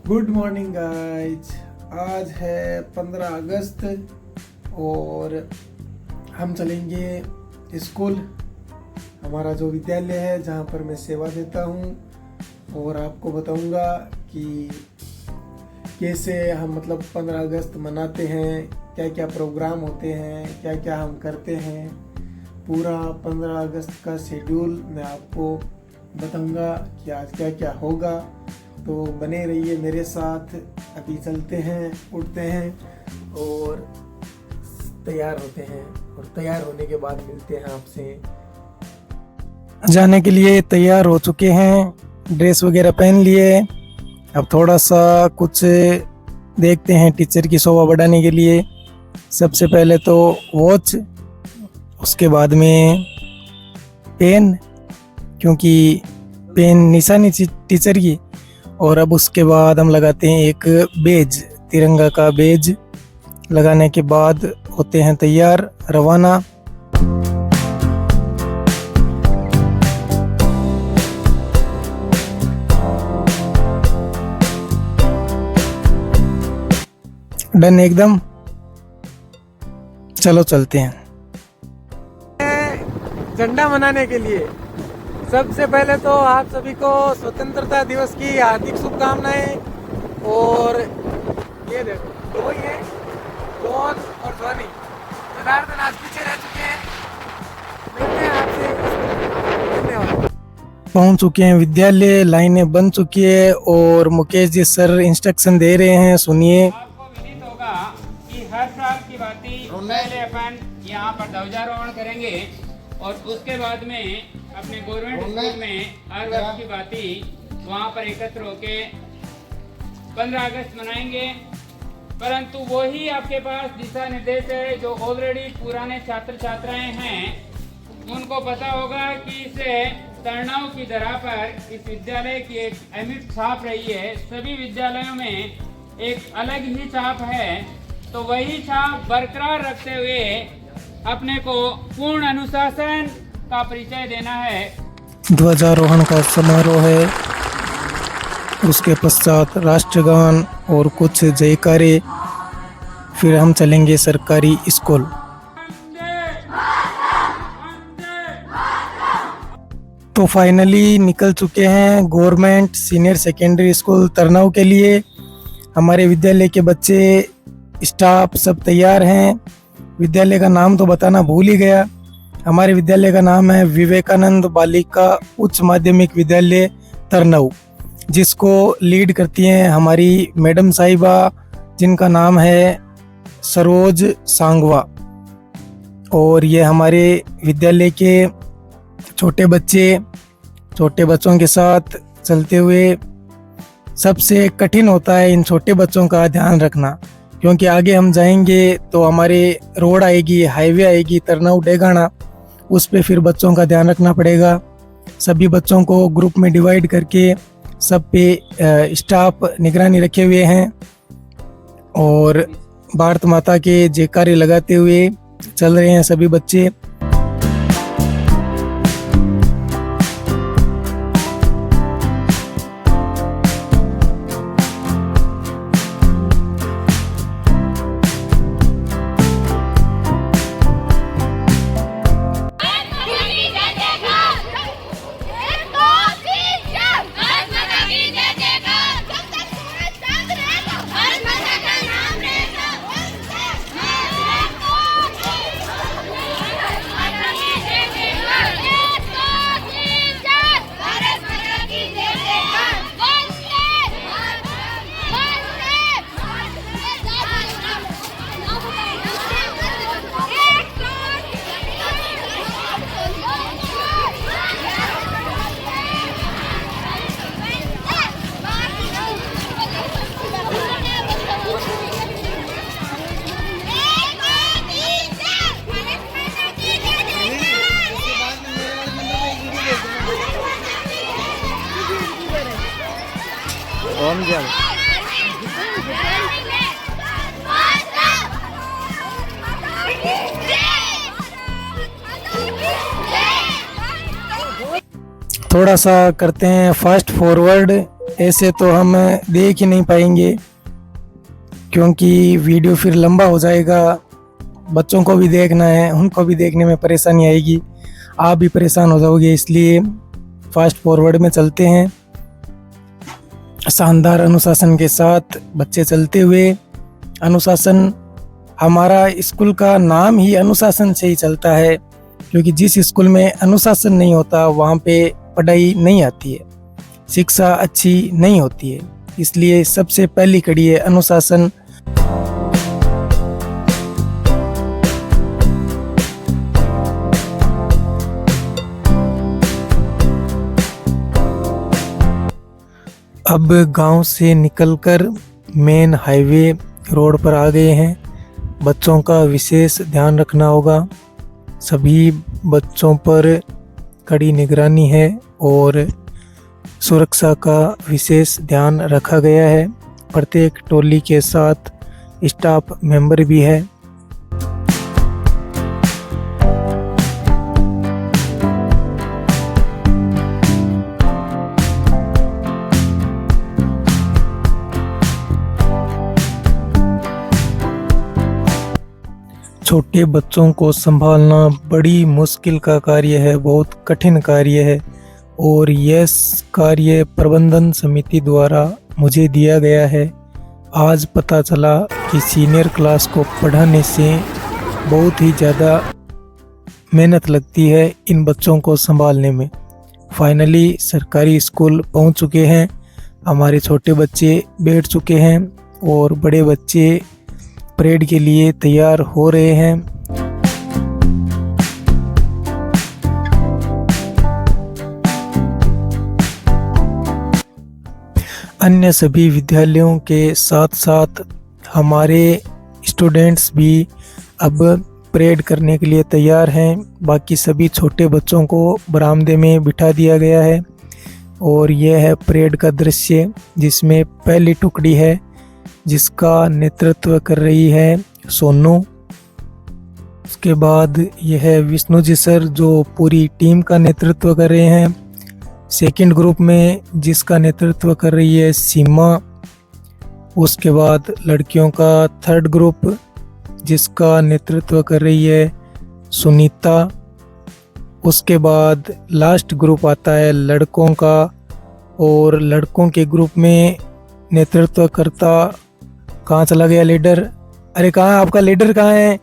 Good morning guys. आज है 15 अगस्त और हम चलेंगे स्कूल, हमारा जो विद्यालय है जहाँ पर मैं सेवा देता हूँ, और आपको बताऊँगा कि कैसे हम 15 अगस्त मनाते हैं, क्या क्या प्रोग्राम होते हैं, क्या क्या हम करते हैं। पूरा 15 अगस्त का शेड्यूल मैं आपको बताऊँगा कि आज क्या क्या होगा, तो बने रहिए मेरे साथ। अभी चलते हैं, उठते हैं और तैयार होते हैं, और तैयार होने के बाद मिलते हैं आपसे। जाने के लिए तैयार हो चुके हैं, ड्रेस वगैरह पहन लिए। अब थोड़ा सा कुछ देखते हैं टीचर की शोभा बढ़ाने के लिए। सबसे पहले तो वॉच, उसके बाद में पेन, क्योंकि पेन निशानी टीचर की। और अब उसके बाद हम लगाते हैं एक बेज, तिरंगा का बेज। लगाने के बाद होते हैं तैयार, रवाना। डन एकदम, चलो चलते हैं। झंडा मनाने के लिए सबसे पहले तो आप सभी को स्वतंत्रता दिवस की हार्दिक शुभकामनाएं। और ये देखो, वही है जॉन और ध्वनि, जनार्दन आज पीछे रह चुके हैं। मिलते हैं आपसे, धन्यवाद। पहुंच चुके हैं विद्यालय, लाइनें बन चुकी है और मुकेश जी सर इंस्ट्रक्शन दे रहे हैं, सुनिए। आपको विदित होगा कि हर साल की भांति पहले अपन यहाँ पर ध्वजारोहण करेंगे और उसके बाद में अपने गवर्नमेंट स्कूल में हर वर्ष की भांति वहाँ पर एकत्र होके 15 अगस्त मनाएंगे। परंतु वही आपके पास दिशा निर्देश है जो ऑलरेडी पुराने छात्र छात्राएं हैं, उनको पता होगा कि इसे तरनाऊ की धरा पर इस विद्यालय की एक अमिट छाप रही है। सभी विद्यालयों में एक अलग ही छाप है, तो वही छाप बरकरार रखते हुए अपने को पूर्ण अनुशासन का परिचय देना है। ध्वजारोहण का समारोह है, उसके पश्चात राष्ट्रगान और कुछ जयकारे, फिर हम चलेंगे सरकारी स्कूल। तो फाइनली निकल चुके हैं government senior secondary school Tarnau के लिए। हमारे विद्यालय के बच्चे, स्टाफ सब तैयार हैं। विद्यालय का नाम तो बताना भूल ही गया। हमारे विद्यालय का नाम है विवेकानंद बालिका उच्च माध्यमिक विद्यालय तरनाऊ, जिसको लीड करती हैं हमारी मैडम साहिबा, जिनका नाम है सरोज सांगवा। और ये हमारे विद्यालय के छोटे बच्चों के साथ चलते हुए सबसे कठिन होता है इन छोटे बच्चों का ध्यान रखना, क्योंकि आगे हम जाएंगे तो हमारे रोड आएगी, हाईवे आएगी तरनाऊ डेगाना, उस पे फिर बच्चों का ध्यान रखना पड़ेगा। सभी बच्चों को ग्रुप में डिवाइड करके सब पे स्टाफ निगरानी रखे हुए हैं और भारत माता के जयकारे लगाते हुए चल रहे हैं सभी बच्चे। ओम जय। थोड़ा सा करते हैं फास्ट फॉरवर्ड ऐसे तो हम देख ही नहीं पाएंगे, क्योंकि वीडियो फिर लंबा हो जाएगा। बच्चों को भी देखना है, उनको भी देखने में परेशानी आएगी, आप भी परेशान हो जाओगे। इसलिए फास्ट फॉरवर्ड में चलते हैं, शानदार अनुशासन के साथ बच्चे चलते हुए। अनुशासन, हमारा स्कूल का नाम ही अनुशासन से ही चलता है, क्योंकि जिस स्कूल में अनुशासन नहीं होता वहाँ पे पढ़ाई नहीं आती है, शिक्षा अच्छी नहीं होती है। इसलिए सबसे पहली कड़ी है अनुशासन। अब गांव से निकलकर मेन हाईवे रोड पर आ गए हैं। बच्चों का विशेष ध्यान रखना होगा, सभी बच्चों पर कड़ी निगरानी है और सुरक्षा का विशेष ध्यान रखा गया है। प्रत्येक टोली के साथ स्टाफ मेंबर भी है। छोटे बच्चों को संभालना बड़ी मुश्किल का कार्य है, बहुत कठिन कार्य है, और यह कार्य प्रबंधन समिति द्वारा मुझे दिया गया है। आज पता चला कि सीनियर क्लास को पढ़ाने से बहुत ही ज़्यादा मेहनत लगती है इन बच्चों को संभालने में। फाइनली सरकारी स्कूल पहुंच चुके हैं, हमारे छोटे बच्चे बैठ चुके हैं और बड़े बच्चे परेड के लिए तैयार हो रहे हैं। अन्य सभी विद्यालयों के साथ साथ हमारे स्टूडेंट्स भी अब परेड करने के लिए तैयार हैं। बाकी सभी छोटे बच्चों को बरामदे में बिठा दिया गया है और यह है परेड का दृश्य, जिसमें पहली टुकड़ी है जिसका नेतृत्व कर रही है सोनू। उसके बाद यह है विष्णु जी सर जो पूरी टीम का नेतृत्व कर रहे हैं। सेकंड ग्रुप में जिसका नेतृत्व कर रही है सीमा। उसके बाद लड़कियों का थर्ड ग्रुप जिसका नेतृत्व कर रही है सुनीता। उसके बाद लास्ट ग्रुप आता है लड़कों का, और लड़कों के ग्रुप में नेतृत्व करता, कहाँ चला गया लीडर? अरे कहाँ, आपका लीडर कहाँ है?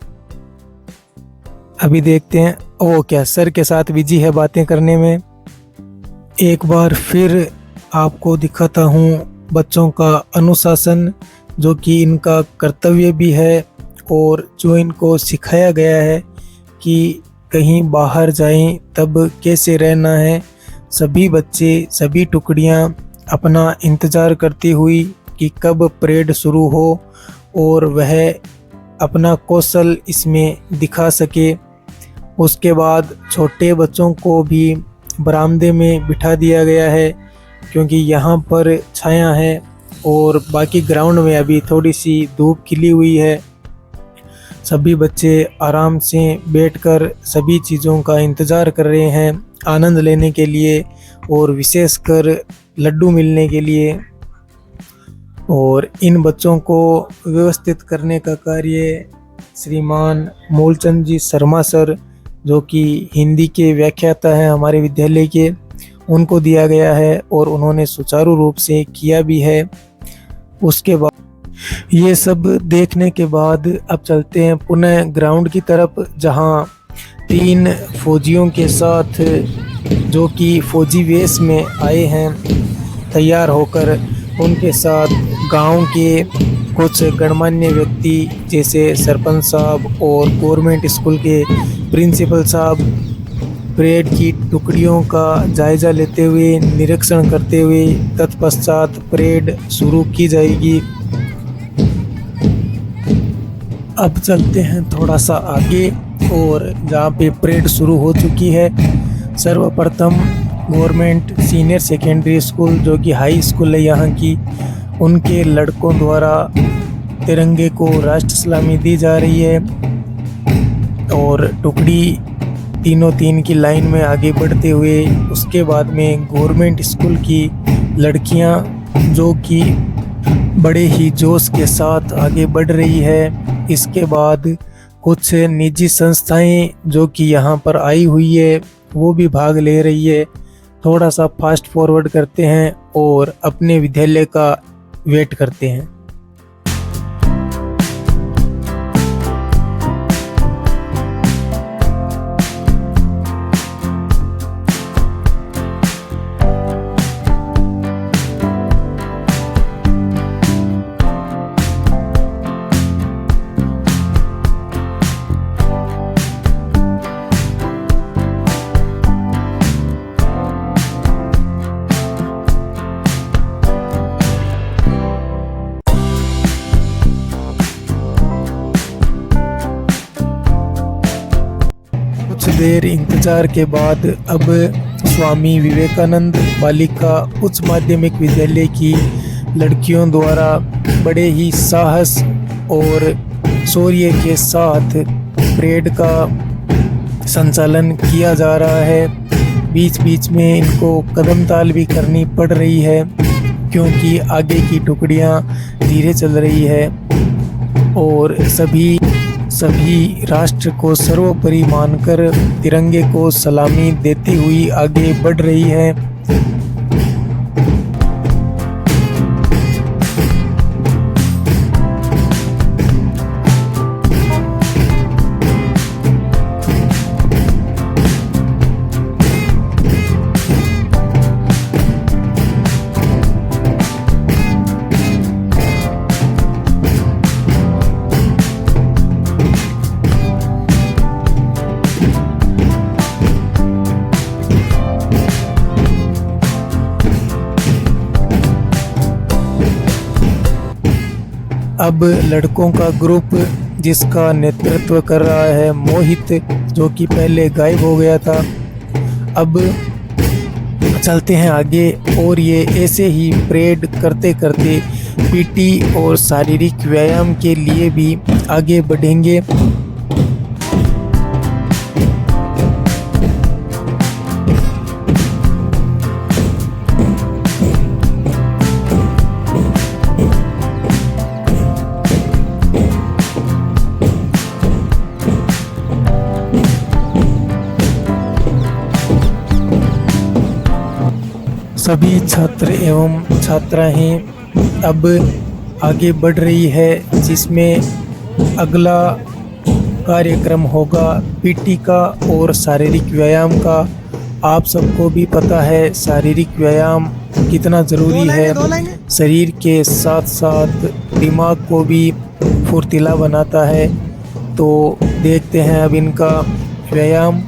अभी देखते हैं। ओ क्या सर के साथ बिजी है बातें करने में। एक बार फिर आपको दिखाता हूँ बच्चों का अनुशासन, जो कि इनका कर्तव्य भी है और जो इनको सिखाया गया है कि कहीं बाहर जाएं तब कैसे रहना है। सभी बच्चे, सभी टुकड़ियाँ अपना इंतज़ार करती हुई कि कब परेड शुरू हो और वह अपना कौशल इसमें दिखा सके। उसके बाद छोटे बच्चों को भी बरामदे में बिठा दिया गया है, क्योंकि यहाँ पर छाया है और बाकी ग्राउंड में अभी थोड़ी सी धूप खिली हुई है। सभी बच्चे आराम से बैठकर सभी चीज़ों का इंतज़ार कर रहे हैं आनंद लेने के लिए और विशेषकर लड्डू मिलने के लिए। और इन बच्चों को व्यवस्थित करने का कार्य श्रीमान मूलचंद जी शर्मा सर, जो कि हिंदी के व्याख्याता हैं हमारे विद्यालय के, उनको दिया गया है और उन्होंने सुचारू रूप से किया भी है। उसके बाद ये सब देखने के बाद अब चलते हैं पुनः ग्राउंड की तरफ, जहां 3 फौजियों के साथ, जो कि फौजी वेश में आए हैं तैयार होकर, उनके साथ गांव के कुछ गणमान्य व्यक्ति जैसे सरपंच साहब और गवर्नमेंट स्कूल के प्रिंसिपल साहब परेड की टुकड़ियों का जायज़ा लेते हुए, निरीक्षण करते हुए तत्पश्चात परेड शुरू की जाएगी। अब चलते हैं थोड़ा सा आगे और जहाँ पे परेड शुरू हो चुकी है, सर्वप्रथम गवर्नमेंट सीनियर सेकेंडरी स्कूल, जो कि हाई स्कूल है यहाँ की, उनके लड़कों द्वारा तिरंगे को राष्ट्र सलामी दी जा रही है और टुकड़ी तीनों 3 की लाइन में आगे बढ़ते हुए, उसके बाद में गवर्नमेंट स्कूल की लड़कियाँ जो कि बड़े ही जोश के साथ आगे बढ़ रही है। इसके बाद कुछ निजी संस्थाएं जो कि यहाँ पर आई हुई है वो भी भाग ले रही है। थोड़ा सा फास्ट फॉरवर्ड करते हैं और अपने विद्यालय का वेट करते हैं। कुछ देर इंतजार के बाद अब स्वामी विवेकानंद बालिका उच्च माध्यमिक विद्यालय की लड़कियों द्वारा बड़े ही साहस और शौर्य के साथ परेड का संचालन किया जा रहा है। बीच बीच में इनको कदम ताल भी करनी पड़ रही है क्योंकि आगे की टुकड़ियां धीरे चल रही है और सभी राष्ट्र को सर्वोपरि मानकर तिरंगे को सलामी देती हुई आगे बढ़ रही है। अब लड़कों का ग्रुप जिसका नेतृत्व कर रहा है मोहित, जो कि पहले गायब हो गया था, अब चलते हैं आगे और ये ऐसे ही परेड करते करते पीटी और शारीरिक व्यायाम के लिए भी आगे बढ़ेंगे। सभी छात्र एवं छात्राएं अब आगे बढ़ रही है, जिसमें अगला कार्यक्रम होगा पीटी का और शारीरिक व्यायाम का। आप सबको भी पता है शारीरिक व्यायाम कितना ज़रूरी है, शरीर के साथ साथ दिमाग को भी फुर्तीला बनाता है। तो देखते हैं अब इनका व्यायाम।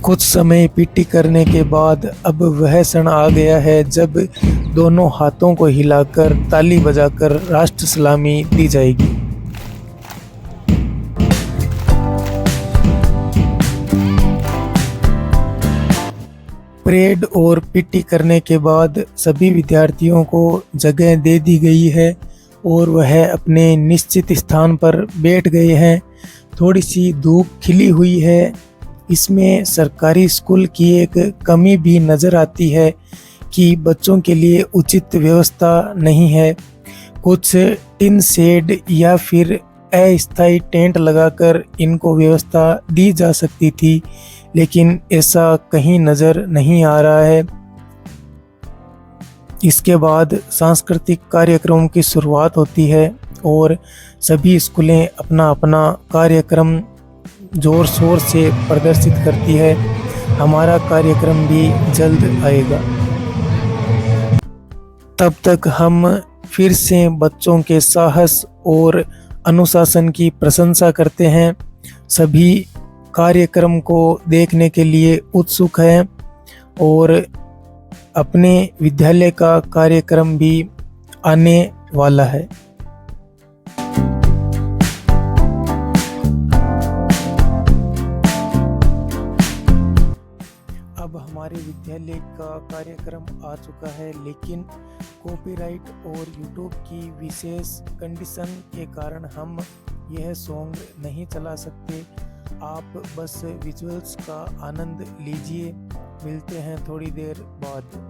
कुछ समय पीटी करने के बाद अब वह क्षण आ गया है जब दोनों हाथों को हिलाकर ताली बजाकर राष्ट्र सलामी दी जाएगी। परेड और पीटी करने के बाद सभी विद्यार्थियों को जगह दे दी गई है और वह अपने निश्चित स्थान पर बैठ गए हैं। थोड़ी सी धूप खिली हुई है। इसमें सरकारी स्कूल की एक कमी भी नज़र आती है कि बच्चों के लिए उचित व्यवस्था नहीं है। कुछ टिन शेड या फिर अस्थायी टेंट लगाकर इनको व्यवस्था दी जा सकती थी, लेकिन ऐसा कहीं नज़र नहीं आ रहा है। इसके बाद सांस्कृतिक कार्यक्रमों की शुरुआत होती है और सभी स्कूलें अपना अपना कार्यक्रम ज़ोर शोर से प्रदर्शित करती है। हमारा कार्यक्रम भी जल्द आएगा। तब तक हम फिर से बच्चों के साहस और अनुशासन की प्रशंसा करते हैं। सभी कार्यक्रम को देखने के लिए उत्सुक हैं और अपने विद्यालय का कार्यक्रम भी आने वाला है। अब हमारे विद्यालय का कार्यक्रम आ चुका है, लेकिन कॉपीराइट और यूट्यूब की विशेष कंडीशन के कारण हम यह सॉन्ग नहीं चला सकते। आप बस विजुअल्स का आनंद लीजिए। मिलते हैं थोड़ी देर बाद।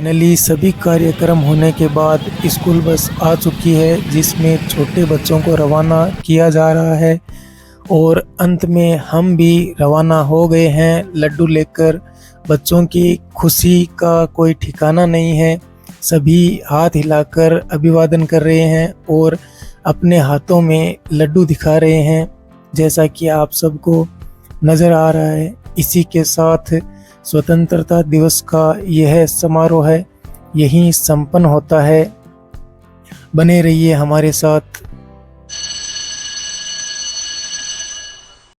फाइनली सभी कार्यक्रम होने के बाद स्कूल बस आ चुकी है, जिसमें छोटे बच्चों को रवाना किया जा रहा है और अंत में हम भी रवाना हो गए हैं लड्डू लेकर। बच्चों की खुशी का कोई ठिकाना नहीं है। सभी हाथ हिलाकर अभिवादन कर रहे हैं और अपने हाथों में लड्डू दिखा रहे हैं, जैसा कि आप सबको नज़र आ रहा है। इसी के साथ स्वतंत्रता दिवस का यह समारोह यहीं संपन्न होता है। बने रहिए हमारे साथ।